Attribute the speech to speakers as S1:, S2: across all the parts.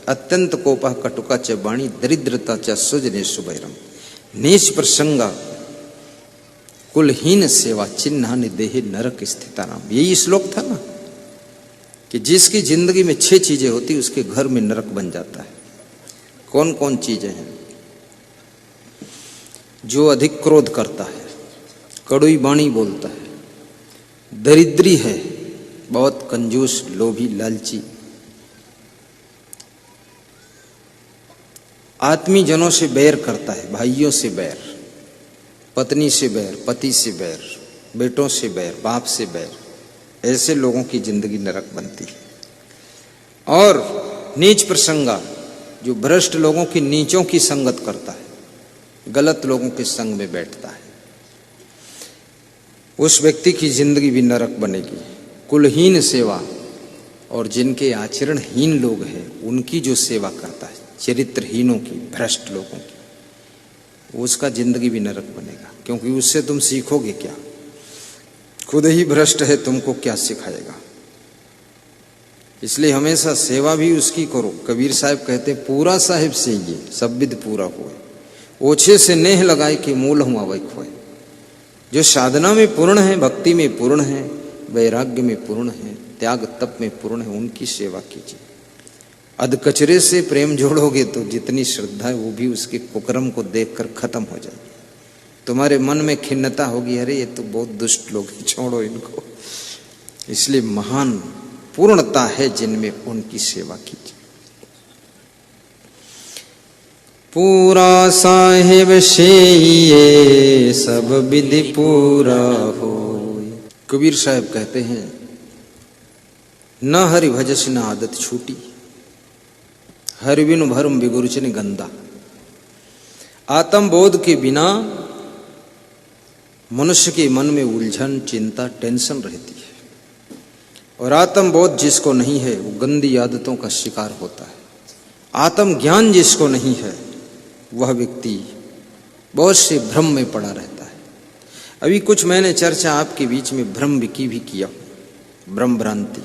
S1: अत्यंत कोपः कटुका च वाणी दरिद्रता च सुजने सुबैरम नीच प्रसंगा कुलहीन सेवा चिन्हानि देहि नरक स्थितानाम। यही श्लोक था ना कि जिसकी जिंदगी में 6 चीजें होती उसके घर में नरक बन जाता है। कौन कौन चीजें हैं? जो अधिक क्रोध करता है, कड़ुई वाणी बोलता है, दरिद्री है, बहुत कंजूस, लोभी, लालची, आत्मी जनों से बैर करता है, भाइयों से बैर, पत्नी से बैर, पति से बैर, बेटों से बैर, बाप से बैर, ऐसे लोगों की जिंदगी नरक बनती है। और नीच प्रसंगा, जो भ्रष्ट लोगों की नीचों की संगत करता है, गलत लोगों के संग में बैठता है, उस व्यक्ति की जिंदगी भी नरक बनेगी। कुलहीन सेवा, और जिनके आचरणहीन लोग हैं उनकी जो सेवा करता है, चरित्रहीनों की, भ्रष्ट लोगों की, उसका जिंदगी भी नरक बनेगा। क्योंकि उससे तुम सीखोगे क्या? खुद ही भ्रष्ट है, तुमको क्या सिखाएगा? इसलिए हमेशा सेवा भी उसकी करो। कबीर साहब कहते पूरा साहिब से ये सब विद पूरा हुए, ओछे से नेह लगाए कि मूल हुआ वही खोए। जो साधना में पूर्ण है, भक्ति में पूर्ण है, वैराग्य में पूर्ण है, त्याग तप में पूर्ण है, उनकी सेवा कीजिए। अधकचरे से प्रेम जोड़ोगे तो जितनी श्रद्धा है वो भी उसके कुकर्म को देखकर खत्म हो जाएगी। तुम्हारे मन में खिन्नता होगी, अरे ये तो बहुत दुष्ट लोग हैं, छोड़ो इनको। इसलिए महान पूर्णता है जिनमें, उनकी सेवा कीजिए। पूरा साहिब से ये सब विधि पूरा हो। कबीर साहब कहते हैं न हरि भजस न आदत छूटी, हरि बिनु भरम बिगुरचन गंदा। आत्मबोध के बिना मनुष्य के मन में उलझन, चिंता, टेंशन रहती है, और आत्मबोध जिसको नहीं है वो गंदी आदतों का शिकार होता है। आत्मज्ञान जिसको नहीं है वह व्यक्ति बहुत से भ्रम में पड़ा रहता है। अभी कुछ मैंने चर्चा आपके बीच में भ्रम की भी किया, भ्रम भ्रांति।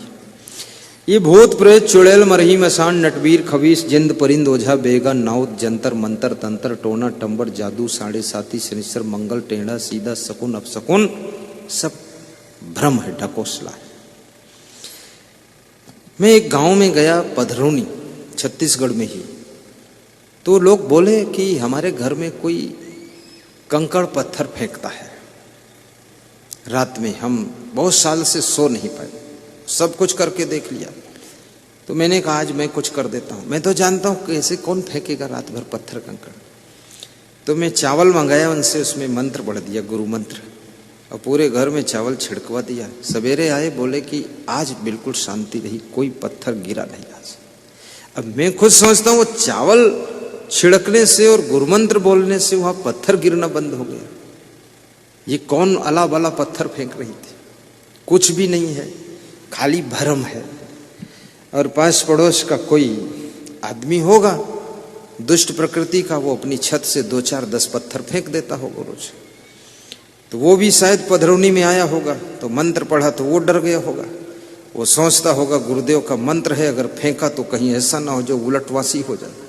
S1: ये भूत प्रेत चुड़ैल मरही मसान नटवीर खबीस जिंद परिंद ओझा बेगा नाउत जंतर मंतर तंत्र टोना टंबर जादू साढ़े साथी शनिश्चर मंगल टेढ़ा सीधा शकुन अपशकुन सब भ्रम है, ढकोसला है। मैं एक गांव में गया, पधरौनी, छत्तीसगढ़ में ही। तो लोग बोले कि हमारे घर में कोई कंकड़ पत्थर फेंकता है रात में, हम बहुत साल से सो नहीं पाए, सब कुछ करके देख लिया। तो मैंने कहा आज मैं कुछ कर देता हूँ, मैं तो जानता हूँ कैसे, कौन फेंकेगा रात भर पत्थर कंकड़। तो मैं चावल मंगाया उनसे, उसमें मंत्र पढ़ दिया, गुरु मंत्र, और पूरे घर में चावल छिड़कवा दिया। सवेरे आए, बोले कि आज बिल्कुल शांति रही, कोई पत्थर गिरा नहीं आज। अब मैं खुद सोचता हूँ वो चावल छिड़कने से और गुरुमंत्र बोलने से वहां पत्थर गिरना बंद हो गया। ये कौन अला बला पत्थर फेंक रही थी? कुछ भी नहीं है, खाली भ्रम है। और पास पड़ोस का कोई आदमी होगा दुष्ट प्रकृति का, वो अपनी छत से 2 4 10 पत्थर फेंक देता होगा रोज। तो वो भी शायद पधरौनी में आया होगा, तो मंत्र पढ़ा तो वो डर गया होगा। वो सोचता होगा गुरुदेव का मंत्र है, अगर फेंका तो कहीं ऐसा ना हो जो उलटवासी हो जाए,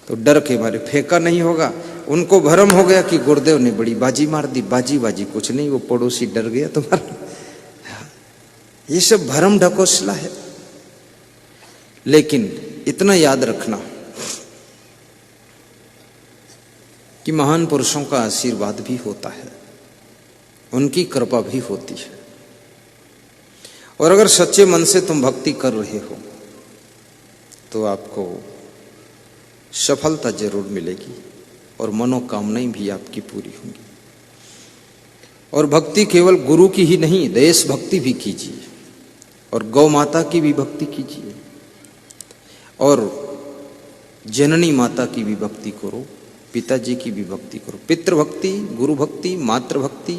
S1: तो डर के मारे फेंका नहीं होगा। उनको भ्रम हो गया कि गुरुदेव ने बड़ी बाजी मार दी। बाजी बाजी कुछ नहीं, वो पड़ोसी डर गया तुम्हारा। ये सब भ्रम ढकोसला है। लेकिन इतना याद रखना कि महान पुरुषों का आशीर्वाद भी होता है, उनकी कृपा भी होती है। और अगर सच्चे मन से तुम भक्ति कर रहे हो तो आपको सफलता जरूर मिलेगी और मनोकामनाएं भी आपकी पूरी होंगी। और भक्ति केवल गुरु की ही नहीं, देश भक्ति भी कीजिए, और गौ माता की भी भक्ति कीजिए, और जननी माता की भी भक्ति करो, पिताजी की भी भक्ति करो। पितृभक्ति, गुरु भक्ति, मातृभक्ति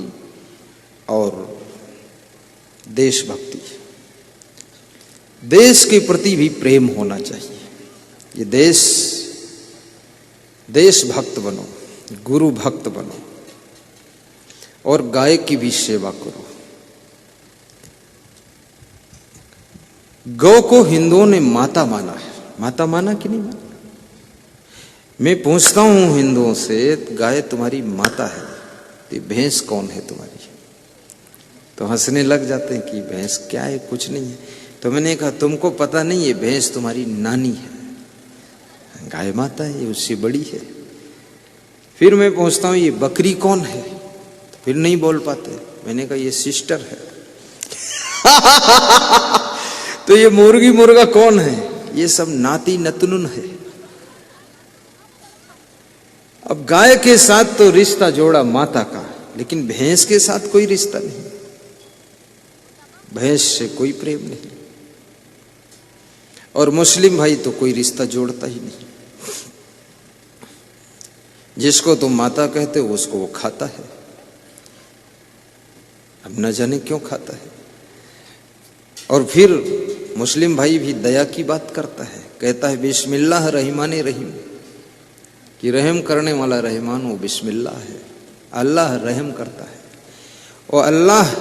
S1: और देशभक्ति। देश के प्रति भी प्रेम होना चाहिए। ये देश भक्त बनो, गुरु भक्त बनो, और गाय की भी सेवा करो। गौ को हिंदुओं ने माता माना है, माता माना कि नहीं माना? मैं पूछता हूं हिंदुओं से, गाय तुम्हारी माता है तो भैंस कौन है तुम्हारी? तो हंसने लग जाते हैं कि भैंस क्या है, कुछ नहीं है। तो मैंने कहा तुमको पता नहीं है, भैंस तुम्हारी नानी है, गाय माता है, ये उससे बड़ी है। फिर मैं पूछता हूं ये बकरी कौन है? तो फिर नहीं बोल पाते। मैंने कहा ये सिस्टर है। तो ये मुर्गी मुर्गा कौन है? ये सब नाती नतनुन है। अब गाय के साथ तो रिश्ता जोड़ा माता का, लेकिन भैंस के साथ कोई रिश्ता नहीं, भैंस से कोई प्रेम नहीं। और मुस्लिम भाई तो कोई रिश्ता जोड़ता ही नहीं। जिसको तुम माता कहते हो उसको वो खाता है। अब न जाने क्यों खाता है। और फिर मुस्लिम भाई भी दया की बात करता है, कहता है बिस्मिल्लाह रहमान रहीम, कि रहम करने वाला रहमान वो बिस्मिल्लाह है। अल्लाह रहम करता है, और अल्लाह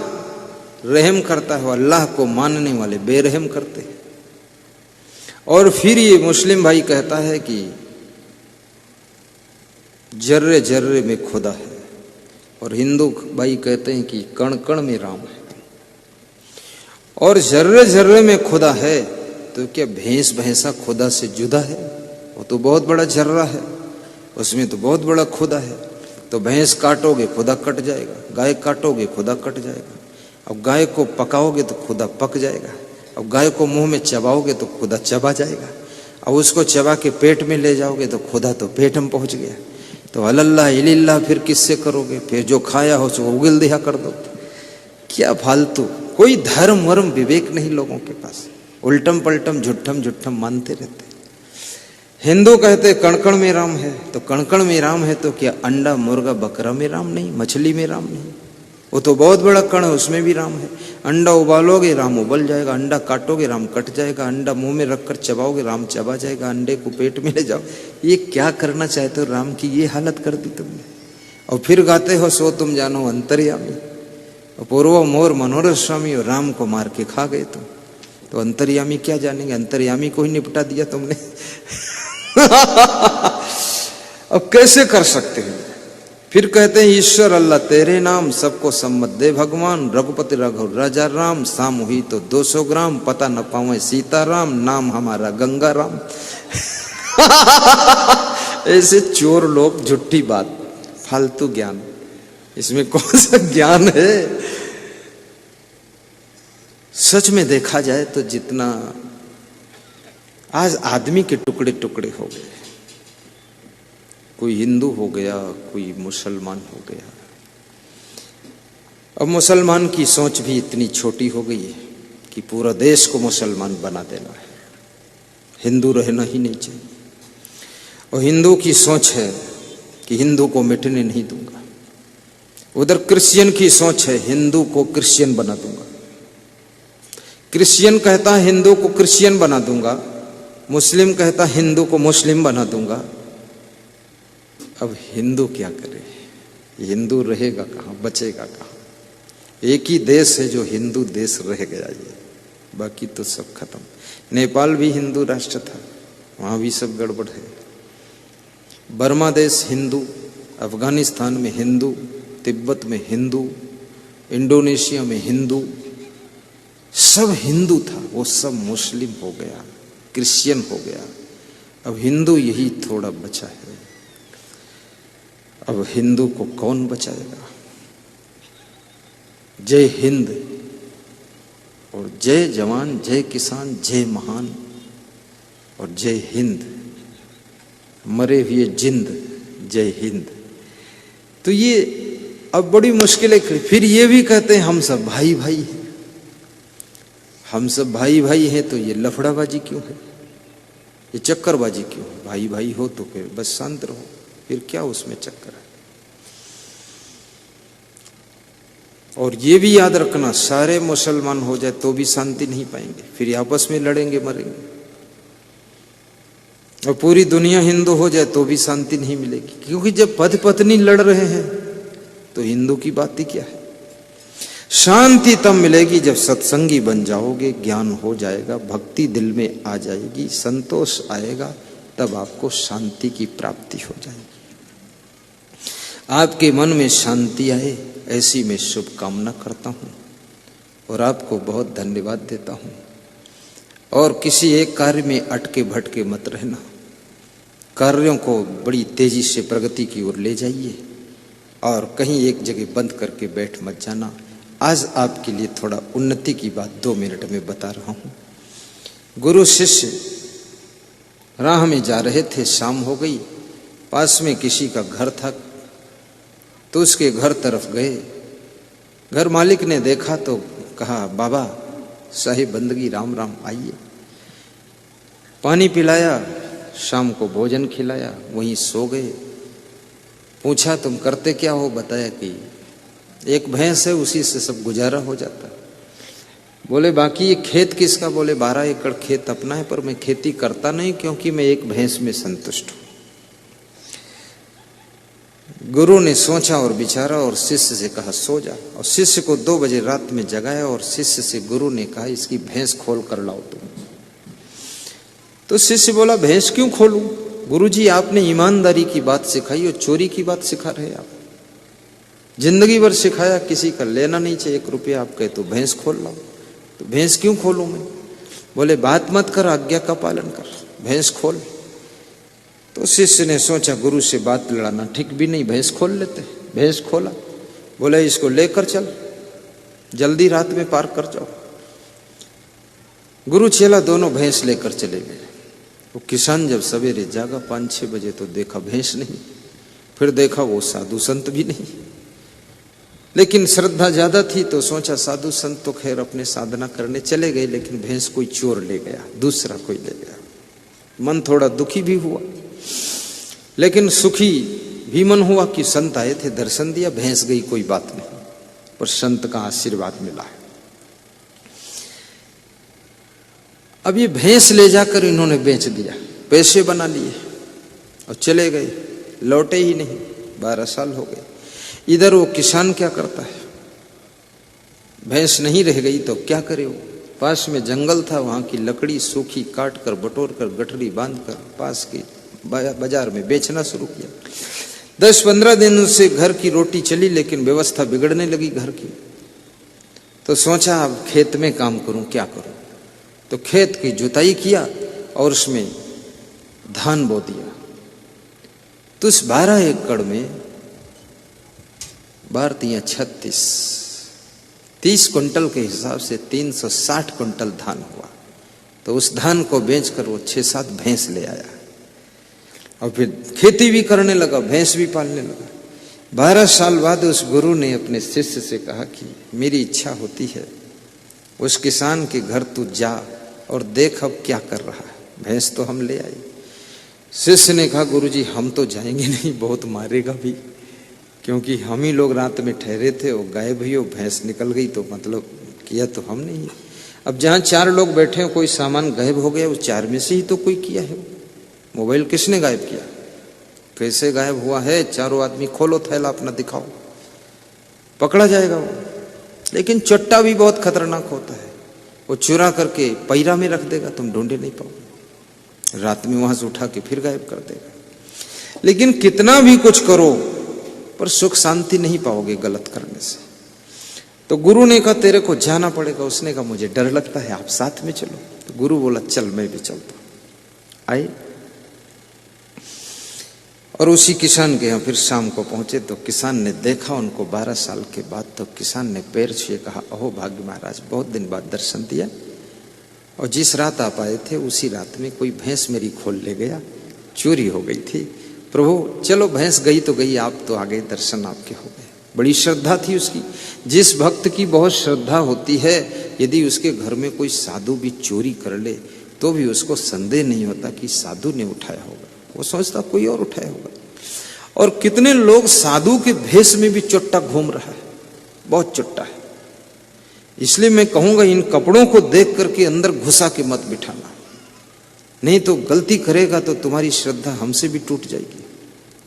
S1: रहम करता है, अल्लाह को मानने वाले बेरहम करते हैं। और फिर ये मुस्लिम भाई कहता है कि जर्रे जर्रे में खुदा है, और हिंदू भाई कहते हैं कि कण कण में राम है। और जर्रे जर्रे में खुदा है तो क्या भैंस भैंसा खुदा से जुदा है? वो तो बहुत बड़ा जर्रा है, उसमें तो बहुत बड़ा खुदा है। तो भैंस काटोगे खुदा कट जाएगा, गाय काटोगे खुदा कट जाएगा। अब गाय को पकाओगे तो खुदा पक जाएगा, अब गाय को मुंह में चबाओगे तो खुदा चबा जाएगा, अब उसको चबा के पेट में ले जाओगे तो खुदा तो पेट में पहुंच गया। तो अल्लाह इल्लल्लाह फिर किससे करोगे? फिर जो खाया हो उसको उगिल दिया कर दो। क्या फालतू, कोई धर्म वर्म विवेक नहीं लोगों के पास, उल्टम पलटम झुट्ठम झुट्ठम मानते रहते। हिंदू कहते कणकण में राम है, तो कणकण में राम है तो क्या अंडा मुर्गा बकरा में राम नहीं, मछली में राम नहीं? वो तो बहुत बड़ा कण है, उसमें भी राम है। अंडा उबालोगे राम उबल जाएगा, अंडा काटोगे राम कट जाएगा, अंडा मुंह में रखकर चबाओगे राम चबा जाएगा, अंडे को पेट में ले जाओ। ये क्या करना चाहते हो? राम की ये हालत कर दी तुमने। और फिर गाते हो सो तुम जानो अंतर्यामी, और पूर्व मोर मनोरथ स्वामी, और राम को मार के खा गए तुम। तो अंतर्यामी क्या जानेंगे? अंतर्यामी को ही निपटा दिया तुमने। अब कैसे कर सकते हैं? फिर कहते हैं ईश्वर अल्लाह तेरे नाम, सबको सम्मत दे भगवान, रघुपति रघुवर राजा राम, शाम हुई तो 200 ग्राम, पता न पावे सीताराम, नाम हमारा गंगा राम। ऐसे चोर लोग, झूठी बात, फालतू ज्ञान, इसमें कौन सा ज्ञान है? सच में देखा जाए तो जितना आज आदमी के टुकड़े टुकड़े हो गए, कोई हिंदू हो गया, कोई मुसलमान हो गया। अब मुसलमान की सोच भी इतनी छोटी हो गई है कि पूरा देश को मुसलमान बना देना है, हिंदू रहना ही नहीं चाहिए। और हिंदू की सोच है कि हिंदू को मिटने नहीं दूंगा। उधर क्रिश्चियन की सोच है हिंदू को क्रिश्चियन बना दूंगा। क्रिश्चियन कहता है हिंदू को क्रिश्चियन बना दूंगा, मुस्लिम कहता है हिंदू को मुस्लिम बना दूंगा। अब हिंदू क्या करे? हिंदू रहेगा कहाँ, बचेगा कहाँ? एक ही देश है जो हिंदू देश रह गया, ये बाकी तो सब खत्म। नेपाल भी हिंदू राष्ट्र था, वहां भी सब गड़बड़ है। बर्मा देश हिंदू, अफगानिस्तान में हिंदू, तिब्बत में हिंदू, इंडोनेशिया में हिंदू, सब हिंदू था, वो सब मुस्लिम हो गया, क्रिश्चियन हो गया। अब हिंदू यही थोड़ा बचा है। अब हिंदू को कौन बचाएगा? जय हिंद और जय जवान, जय किसान, जय महान और जय हिंद, मरे हुए जिंद, जय हिंद। तो ये अब बड़ी मुश्किलें खड़ी। फिर ये भी कहते हैं हम सब भाई भाई हैं। हम सब भाई भाई हैं तो ये लफड़ाबाजी क्यों है, ये चक्करबाजी क्यों है? भाई भाई हो तो फिर बस शांत रहो, फिर क्या उसमें चक्कर है? और ये भी याद रखना, सारे मुसलमान हो जाए तो भी शांति नहीं पाएंगे, फिर आपस में लड़ेंगे मरेंगे। और पूरी दुनिया हिंदू हो जाए तो भी शांति नहीं मिलेगी, क्योंकि जब पति पत्नी लड़ रहे हैं तो हिंदू की बात ही क्या है? शांति तब मिलेगी जब सत्संगी बन जाओगे, ज्ञान हो जाएगा, भक्ति दिल में आ जाएगी, संतोष आएगा, तब आपको शांति की प्राप्ति हो जाएगी। आपके मन में शांति आए ऐसी मैं शुभकामना करता हूं और आपको बहुत धन्यवाद देता हूं। और किसी एक कार्य में अटके भटके मत रहना, कार्यों को बड़ी तेजी से प्रगति की ओर ले जाइए और कहीं एक जगह बंद करके बैठ मत जाना। आज आपके लिए थोड़ा उन्नति की बात 2 मिनट में बता रहा हूं। गुरु शिष्य राह में जा रहे थे, शाम हो गई, पास में किसी का घर था तो उसके घर तरफ गए। घर मालिक ने देखा तो कहा, बाबा साहिब बंदगी राम राम, आइए। पानी पिलाया, शाम को भोजन खिलाया, वहीं सो गए। पूछा तुम करते क्या हो? बताया कि एक भैंस है, उसी से सब गुजारा हो जाता। बोले बाकी ये खेत किसका? बोले 12 एकड़ खेत अपना है, पर मैं खेती करता नहीं क्योंकि मैं एक भैंस में संतुष्ट हूं। गुरु ने सोचा और विचारा और शिष्य से कहा सो जा, और शिष्य को 2 बजे रात में जगाया और शिष्य से गुरु ने कहा इसकी भैंस खोल कर लाओ तुम। तो शिष्य बोला भैंस क्यों खोलूं? गुरुजी आपने ईमानदारी की बात सिखाई और चोरी की बात सिखा रहे आप। जिंदगी भर सिखाया किसी का लेना नहीं चाहिए 1 रुपया, आप कहे तो भैंस खोल लाओ। तो भैंस क्यों खोलूं मैं? बोले बात मत कर, आज्ञा का पालन कर, भैंस खोल। तो शिष्य ने सोचा गुरु से बात लड़ाना ठीक भी नहीं, भैंस खोल लेते। भैंस खोला, बोले इसको लेकर चल, जल्दी रात में पार कर जाओ। गुरु चेला दोनों भैंस लेकर चले गए। वो किसान जब सवेरे जागा 5-6 बजे तो देखा भैंस नहीं, फिर देखा वो साधु संत भी नहीं। लेकिन श्रद्धा ज्यादा थी तो सोचा साधु संत तो खैर अपने साधना करने चले गए, लेकिन भैंस कोई चोर ले गया, दूसरा कोई ले गया। मन थोड़ा दुखी भी हुआ, लेकिन सुखी भी मन हुआ कि संत आए थे, दर्शन दिया, भैंस गई कोई बात नहीं, पर संत का आशीर्वाद मिला है। अब ये भैंस ले जाकर इन्होंने बेच दिया, पैसे बना लिए और चले गए, लौटे ही नहीं। 12 साल हो गए। इधर वो किसान क्या करता है, भैंस नहीं रह गई तो क्या करे वो? पास में जंगल था, वहां की लकड़ी सूखी काट कर बटोर कर गठरी बांध कर पास की बाजार में बेचना शुरू किया। 10-15 दिन से घर की रोटी चली, लेकिन व्यवस्था बिगड़ने लगी घर की। तो सोचा अब खेत में काम करूं, क्या करूं? तो खेत की जुताई किया और उसमें धान बो दिया। तो उस 12 एकड़ में 12×3 = 30 कुंटल के हिसाब से 360 कुंटल धान हुआ। तो उस धान को बेचकर वो 6-7 भैंस ले आया और फिर खेती भी करने लगा, भैंस भी पालने लगा। 12 साल बाद उस गुरु ने अपने शिष्य से कहा कि मेरी इच्छा होती है उस किसान के घर तू जा और देख अब क्या कर रहा है, भैंस तो हम ले आए। शिष्य ने कहा गुरुजी हम तो जाएंगे नहीं, बहुत मारेगा भी, क्योंकि हम ही लोग रात में ठहरे थे, वो गायब हुई, वो भैंस निकल गई, तो मतलब किया तो हम नहीं। अब जहां 4 लोग बैठे हैं, कोई सामान गायब हो गया, उस 4 में से ही तो कोई किया है। मोबाइल किसने गायब किया, कैसे गायब हुआ है? चारों आदमी खोलो थैला अपना, दिखाओ, पकड़ा जाएगा वो। लेकिन चट्टा भी बहुत खतरनाक होता है, वो चुरा करके पैरा में रख देगा, तुम ढूंढे नहीं पाओगे। रात में वहां से उठा के फिर गायब कर देगा। लेकिन कितना भी कुछ करो पर सुख शांति नहीं पाओगे गलत करने से। तो गुरु ने कहा तेरे को जाना पड़ेगा। उसने कहा मुझे डर लगता है, आप साथ में चलो। तो गुरु बोला चल मैं भी चलता। आए और उसी किसान के यहाँ फिर शाम को पहुंचे। तो किसान ने देखा उनको 12 साल के बाद। तो किसान ने पैर छुए, कहा अहो भाग्य महाराज, बहुत दिन बाद दर्शन दिया, और जिस रात आप आए थे उसी रात में कोई भैंस मेरी खोल ले गया, चोरी हो गई थी। प्रभु चलो भैंस गई तो गई, आप तो आ गए, दर्शन आपके हो गए। बड़ी श्रद्धा थी उसकी। जिस भक्त की बहुत श्रद्धा होती है, यदि उसके घर में कोई साधु भी चोरी कर ले तो भी उसको संदेह नहीं होता कि साधु ने उठाया होगा, वो सोचता कोई और उठाया होगा। और कितने लोग साधु के भेष में भी चुट्टा घूम रहा है, बहुत चुट्टा है। इसलिए मैं कहूंगा इन कपड़ों को देख करके अंदर घुसा के मत बिठाना, नहीं तो गलती करेगा तो तुम्हारी श्रद्धा हमसे भी टूट जाएगी।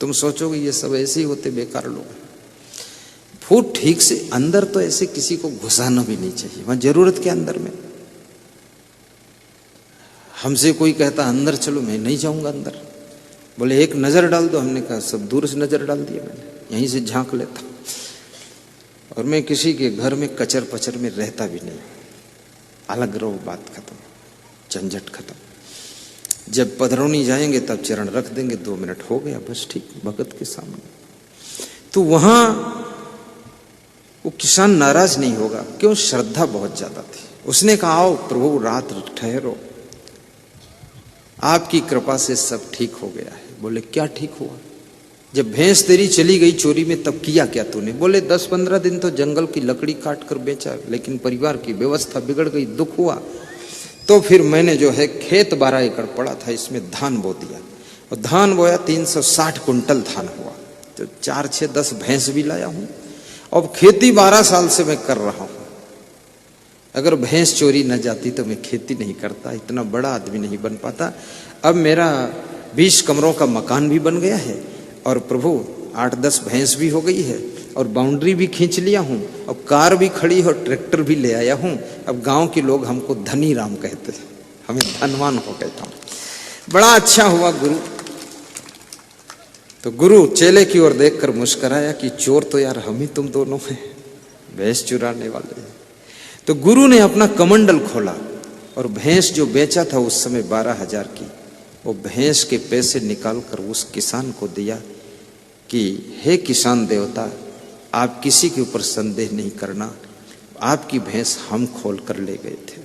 S1: तुम सोचोगे ये सब ऐसे ही होते बेकार लोग। फूट ठीक से अंदर तो ऐसे किसी को घुसाना भी नहीं चाहिए, वहां जरूरत के अंदर में। हमसे कोई कहता अंदर चलो, मैं नहीं जाऊंगा अंदर। बोले एक नजर डाल दो, हमने कहा सब दूर से नजर डाल दिया मैंने, यहीं से झांक लेता। और मैं किसी के घर में कचर पचर में रहता भी नहीं, अलग रहो, बात खत्म, झंझट खत्म। जब पधरौनी जाएंगे तब चरण रख देंगे, 2 मिनट हो गया बस, ठीक, भगत के सामने। तो वहां वो किसान नाराज नहीं होगा, क्यों? श्रद्धा बहुत ज्यादा थी। उसने कहा आओ प्रभु रात ठहरो, आपकी कृपा से सब ठीक हो गया है। बोले क्या ठीक हुआ? जब भैंस तेरी चली गई चोरी में तब किया क्या तूने? बोले 10-15 दिन तो जंगल की लकड़ी काट कर बेचा, लेकिन परिवार की व्यवस्था बिगड़ गई, दुख हुआ। तो फिर मैंने जो है खेत 12 एकड़ पड़ा था, इसमें धान बो दिया, और धान बोया 360 कुंटल धान हुआ। तो 4-6-10 भैंस भी लाया हूं। अब खेती 12 साल से मैं कर रहा हूं। अगर भैंस चोरी न जाती तो मैं खेती नहीं करता, इतना बड़ा आदमी नहीं बन पाता। अब मेरा 20 कमरों का मकान भी बन गया है, और प्रभु 8-10 भैंस भी हो गई है, और बाउंड्री भी खींच लिया हूं, और कार भी खड़ी है, और ट्रैक्टर भी ले आया हूं। अब गांव के लोग हमको धनी राम कहते हैं, हमें धनवान हो कहता हूं। बड़ा अच्छा हुआ गुरु। तो गुरु चेले की ओर देखकर मुस्कुराया कि चोर तो यार हम ही तुम दोनों हैं, भैंस चुराने वाले हैं। तो गुरु ने अपना कमंडल खोला, और भैंस जो बेचा था उस समय 12,000 की, वो भैंस के पैसे निकालकर उस किसान को दिया कि हे किसान देवता, आप किसी के ऊपर संदेह नहीं करना, आपकी भैंस हम खोल कर ले गए थे।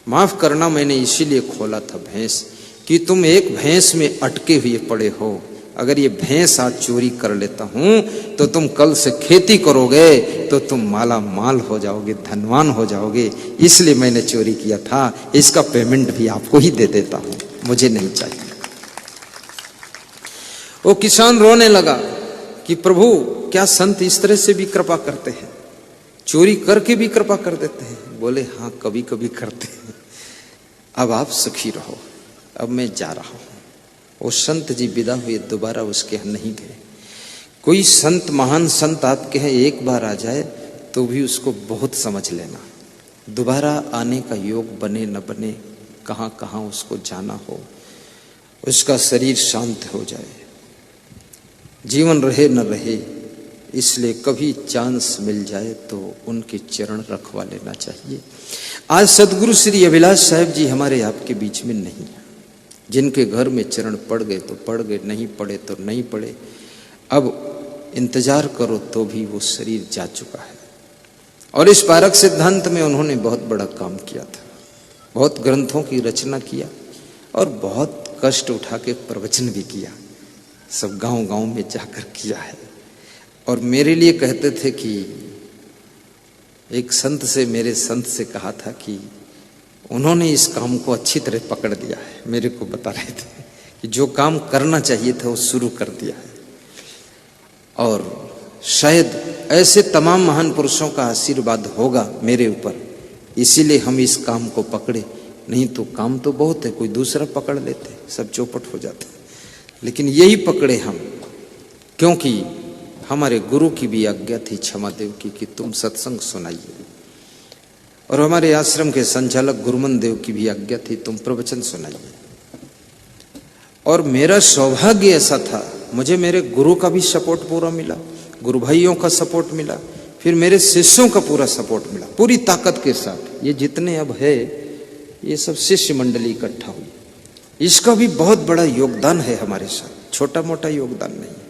S1: माफ करना, मैंने इसीलिए खोला था भैंस कि तुम एक भैंस में अटके हुए पड़े हो। अगर ये भैंस आज चोरी कर लेता हूं तो तुम कल से खेती करोगे तो तुम माला माल हो जाओगे, धनवान हो जाओगे, इसलिए मैंने चोरी किया था। इसका पेमेंट भी आपको ही दे देता हूं, मुझे नहीं चाहिए। वो किसान रोने लगा कि प्रभु क्या संत इस तरह से भी कृपा करते हैं, चोरी करके भी कृपा कर देते हैं? बोले हाँ कभी कभी करते हैं। अब आप सुखी रहो, अब मैं जा रहा हूं। वो संत जी विदा हुए, दोबारा उसके यहाँ नहीं गए। कोई संत, महान संत आपके यहाँ एक बार आ जाए तो भी उसको बहुत समझ लेना, दोबारा आने का योग बने न बने, कहाँ कहाँ उसको जाना हो, उसका शरीर शांत हो जाए, जीवन रहे न रहे, इसलिए कभी चांस मिल जाए तो उनके चरण रखवा लेना चाहिए। आज सदगुरु श्री अभिलाष साहब जी हमारे आपके बीच में नहीं है। जिनके घर में चरण पड़ गए तो पड़ गए, नहीं पड़े तो नहीं पड़े। अब इंतजार करो तो भी वो शरीर जा चुका है। और इस पारक सिद्धांत में उन्होंने बहुत बड़ा काम किया था, बहुत ग्रंथों की रचना किया, और बहुत कष्ट उठा के प्रवचन भी किया, सब गांव गांव में जाकर किया है। और मेरे लिए कहते थे कि एक संत से, मेरे संत से कहा था कि उन्होंने इस काम को अच्छी तरह पकड़ लिया है। मेरे को बता रहे थे कि जो काम करना चाहिए था वो शुरू कर दिया है। और शायद ऐसे तमाम महान पुरुषों का आशीर्वाद होगा मेरे ऊपर, इसीलिए हम इस काम को पकड़े, नहीं तो काम तो बहुत है, कोई दूसरा पकड़ लेते, सब चौपट हो जाते। लेकिन यही पकड़े हम, क्योंकि हमारे गुरु की भी आज्ञा थी क्षमादेव की कि तुम सत्संग सुनाइए, और हमारे आश्रम के संचालक गुरुमन देव की भी आज्ञा थी तुम प्रवचन सुनाइए। और मेरा सौभाग्य ऐसा था, मुझे मेरे गुरु का भी सपोर्ट पूरा मिला, गुरु भाइयों का सपोर्ट मिला, फिर मेरे शिष्यों का पूरा सपोर्ट मिला, पूरी ताकत के साथ। ये जितने अब है ये सब शिष्य मंडली इकट्ठा हुई, इसका भी बहुत बड़ा योगदान है हमारे साथ, छोटा मोटा योगदान नहीं है।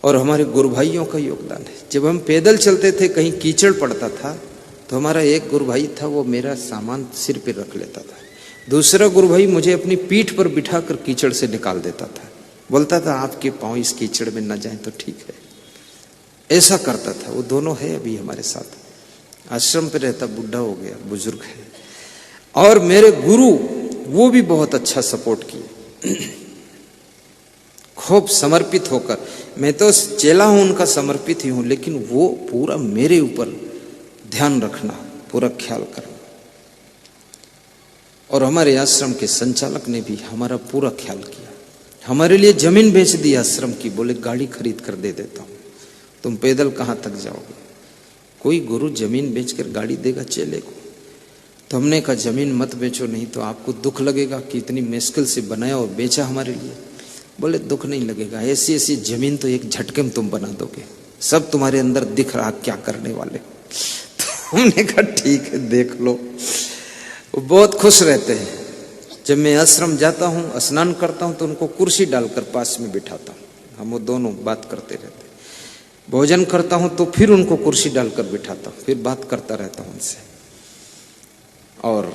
S1: और हमारे गुरु भाइयों का योगदान है। जब हम पैदल चलते थे, कहीं कीचड़ पड़ता था, तो हमारा एक गुरु भाई था, वो मेरा सामान सिर पे रख लेता था। दूसरा गुरु भाई मुझे अपनी पीठ पर बिठाकर कीचड़ से निकाल देता था, बोलता था आपके पांव इस कीचड़ में न जाएं तो ठीक है, ऐसा करता था। वो दोनों है अभी हमारे साथ, आश्रम पे रहता, बुढ़ा हो गया, बुजुर्ग है। और मेरे गुरु वो भी बहुत अच्छा सपोर्ट किए, खूब समर्पित होकर। मैं तो चेला हूं, उनका समर्पित ही हूं, लेकिन वो पूरा मेरे ऊपर ध्यान रखना, पूरा ख्याल करना। और हमारे आश्रम के संचालक ने भी हमारा पूरा ख्याल किया, हमारे लिए जमीन बेच दी आश्रम की, बोले गाड़ी खरीद कर दे देता हूं, तुम पैदल कहाँ तक जाओगे? कोई गुरु जमीन बेचकर गाड़ी देगा चेले को? तो हमने कहा जमीन मत बेचो, नहीं तो आपको दुख लगेगा कि इतनी मुश्किल से बनाया और बेचा हमारे लिए। बोले दुख नहीं लगेगा, ऐसी ऐसी जमीन तो एक झटके में तुम बना दोगे, सब तुम्हारे अंदर दिख रहा क्या करने वाले। तो हमने कहा ठीक है देख लो। वो बहुत खुश रहते हैं। जब मैं आश्रम जाता हूँ, स्नान करता हूँ, तो उनको कुर्सी डालकर पास में बिठाता हूँ, हम वो दोनों बात करते रहते हैं। भोजन करता हूँ तो फिर उनको कुर्सी डालकर बिठाता हूँ, फिर बात करता रहता हूँ उनसे। और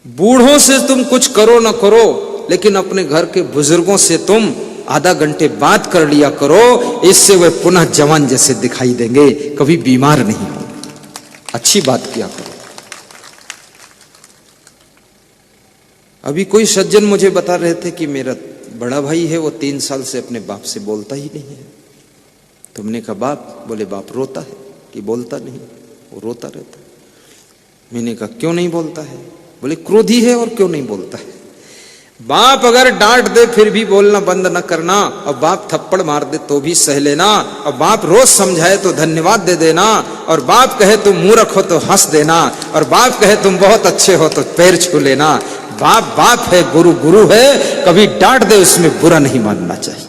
S1: बूढ़ों से तुम कुछ करो ना करो, लेकिन अपने घर के बुजुर्गों से तुम आधा घंटे बात कर लिया करो, इससे वे पुनः जवान जैसे दिखाई देंगे, कभी बीमार नहीं होंगे। अच्छी बात किया करो। अभी कोई सज्जन मुझे बता रहे थे कि मेरा बड़ा भाई है, वो 3 साल से अपने बाप से बोलता ही नहीं है। तुमने कहा बाप? बोले बाप रोता है कि बोलता नहीं? वो रोता रहता है। मैंने कहा क्यों नहीं बोलता है? बोले क्रोधी है और क्यों नहीं बोलता है। बाप अगर डांट दे फिर भी बोलना बंद न करना, और बाप थप्पड़ मार दे तो भी सह लेना, और बाप रोज समझाए तो धन्यवाद दे देना, और बाप कहे तुम मूर्ख हो तो हंस देना, और बाप कहे तुम बहुत अच्छे हो तो पैर छू लेना। बाप बाप है, गुरु गुरु है, कभी डांट दे उसमें बुरा नहीं मानना चाहिए।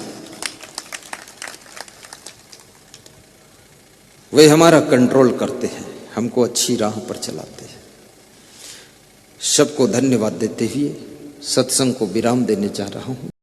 S1: वे हमारा कंट्रोल करते हैं, हमको अच्छी राह पर चलाते हैं। सबको धन्यवाद देते हुए सत्संग को विराम देने जा रहा हूं।